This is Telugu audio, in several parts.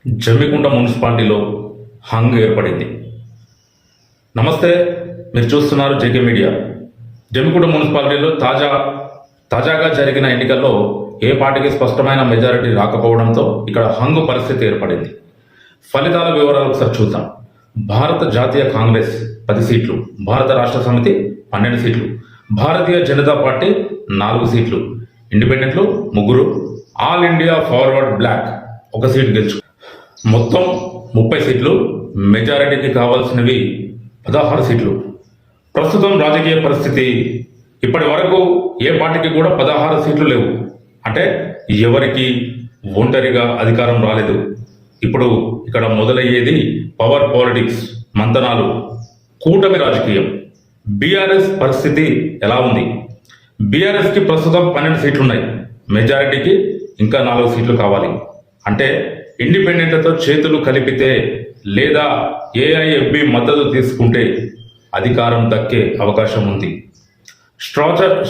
జమ్మికుంట మున్సిపాలిటీలో హంగ్ ఏర్పడింది. నమస్తే, మీరు చూస్తున్నారు జేకే మీడియా. జమ్మికుంట మున్సిపాలిటీలో తాజాగా జరిగిన ఎన్నికల్లో ఏ పార్టీకి స్పష్టమైన మెజారిటీ రాకపోవడంతో ఇక్కడ హంగ్ పరిస్థితి ఏర్పడింది. ఫలితాల వివరాలు ఒకసారి చూద్దాం. భారత జాతీయ కాంగ్రెస్ 10 సీట్లు, భారత రాష్ట్ర సమితి 12 సీట్లు, భారతీయ జనతా పార్టీ 4 సీట్లు, ఇండిపెండెంట్లు 3, All India Forward Bloc 1 seat గెలుచు. మొత్తం 30 సీట్లు, మెజారిటీకి కావాల్సినవి 16 సీట్లు. ప్రస్తుతం రాజకీయ పరిస్థితి, ఇప్పటి వరకు ఏ పార్టీకి కూడా 16 సీట్లు లేవు. అంటే ఎవరికి ఒంటరిగా అధికారం రాలేదు. ఇప్పుడు ఇక్కడ మొదలయ్యేది పవర్ పాలిటిక్స్, మంతనాలు, కూటమి రాజకీయం. బీఆర్ఎస్ పరిస్థితి ఎలా ఉంది? బీఆర్ఎస్కి ప్రస్తుతం 12 సీట్లు ఉన్నాయి, మెజారిటీకి ఇంకా 4 సీట్లు కావాలి. అంటే ఇండిపెండెంట్లతో చేతులు కలిపితే లేదా ఏఐఎఫ్బి మద్దతు తీసుకుంటే అధికారం దక్కే అవకాశం ఉంది.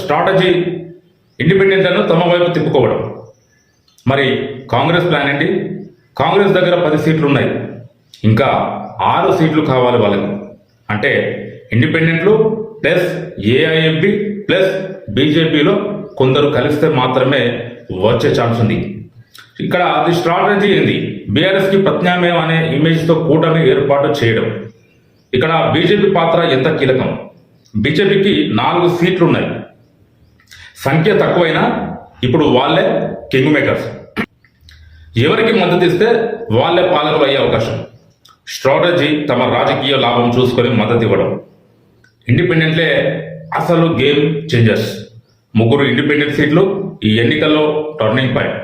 స్ట్రాటజీ ఇండిపెండెంట్లను తమ వైపు తిప్పుకోవడం. మరి కాంగ్రెస్ ప్లాన్ ఏంటి? కాంగ్రెస్ దగ్గర 10 సీట్లు ఉన్నాయి, ఇంకా 6 సీట్లు కావాలి వాళ్ళకి. అంటే ఇండిపెండెంట్లు ప్లస్ ఏఐఎఫ్బి ప్లస్ బీజేపీలో కొందరు కలిస్తే మాత్రమే వచ్చే ఛాన్స్ ఉంది. ఇక్కడ అది స్ట్రాటజీ ఏంది? బీఆర్ఎస్కి ప్రత్యామ్నాయం అనే ఇమేజ్తో కూటమి ఏర్పాటు చేయడం. ఇక్కడ బీజేపీ పాత్ర ఎంత కీలకం? బీజేపీకి 4 సీట్లు ఉన్నాయి, సంఖ్య తక్కువైనా ఇప్పుడు వాళ్ళే కింగ్ మేకర్స్. ఎవరికి మద్దతు ఇస్తే వాళ్ళే పాలకులు అయ్యే అవకాశం. స్ట్రాటజీ తమ రాజకీయ లాభం చూసుకొని మద్దతు ఇవ్వడం. ఇండిపెండెంట్లే అసలు గేమ్ చేంజర్స్. 3 ఇండిపెండెంట్ సీట్లు ఈ ఎన్నికల్లో టర్నింగ్ పాయింట్.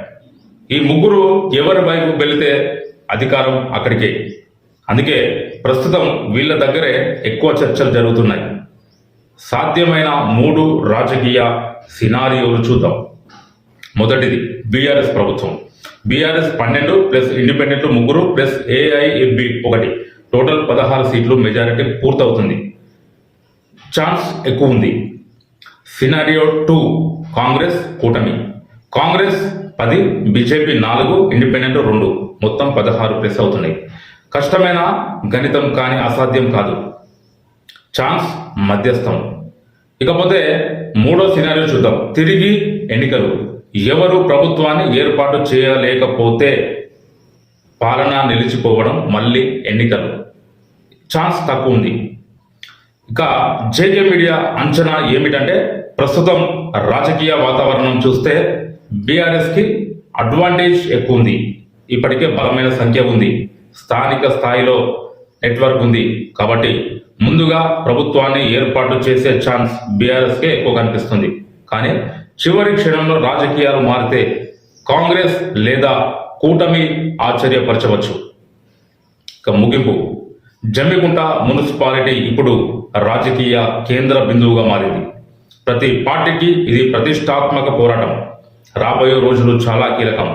ఈ 3 ఎవరి వైపు వెళితే అధికారం అక్కడికే. అందుకే ప్రస్తుతం వీళ్ళ దగ్గరే ఎక్కువ చర్చలు జరుగుతున్నాయి. సాధ్యమైన 3 రాజకీయ సినారియోలు చూద్దాం. మొదటిది బీఆర్ఎస్ ప్రభుత్వం. బీఆర్ఎస్ 12 ప్లస్ ఇండిపెండెంట్లు 3 ప్లస్ ఏఐఎఫ్బి 1, టోటల్ 16 సీట్లు, మెజారిటీ పూర్తవుతుంది. ఛాన్స్ ఎక్కువ ఉంది. సినారియో 2 కాంగ్రెస్ కూటమి. కాంగ్రెస్ 10, బీజేపీ 4, ఇండిపెండెంట్ 2, మొత్తం 16 ప్లస్ అవుతున్నాయి. కష్టమైన గణితం కానీ అసాధ్యం కాదు. ఛాన్స్ మధ్యస్థం. ఇకపోతే 3వ సినారియో చూద్దాం. తిరిగి ఎన్నికలు. ఎవరు ప్రభుత్వాన్ని ఏర్పాటు చేయలేకపోతే పాలన నిలిచిపోవడం, మళ్ళీ ఎన్నికలు. ఛాన్స్ తక్కువ ఉంది. ఇక జేకే మీడియా అంచనా ఏమిటంటే ప్రస్తుతం రాజకీయ వాతావరణం చూస్తే బీఆర్ఎస్కి అడ్వాంటేజ్ ఎక్కువ ఉంది. ఇప్పటికే బలమైన సంఖ్య ఉంది, స్థానిక స్థాయిలో నెట్వర్క్ ఉంది. కాబట్టి ముందుగా ప్రభుత్వాన్ని ఏర్పాటు చేసే ఛాన్స్ బీఆర్ఎస్కే ఎక్కువ కనిపిస్తుంది. కానీ చివరి క్షణంలో రాజకీయాలు మారితే కాంగ్రెస్ లేదా కూటమి ఆశ్చర్యపరచవచ్చు. ఇక ముగింపు, జమ్మికుంట మున్సిపాలిటీ ఇప్పుడు రాజకీయ కేంద్ర బిందువుగా మారింది. ప్రతి పార్టీకి ఇది ప్రతిష్టాత్మక పోరాటం. రాబోయే రోజులు చాలా కీలకం.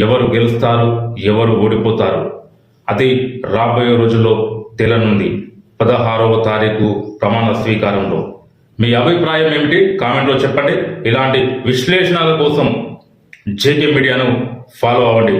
ఎవరు గెలుస్తారు, ఎవరు ఓడిపోతారు, అది రాబోయే రోజుల్లో తేలనుంది. 16వ తారీఖు ప్రమాణ స్వీకారంలో. మీ అభిప్రాయం ఏమిటి? కామెంట్లో చెప్పండి. ఇలాంటి విశ్లేషణల కోసం జేకే మీడియాను ఫాలో అవ్వండి.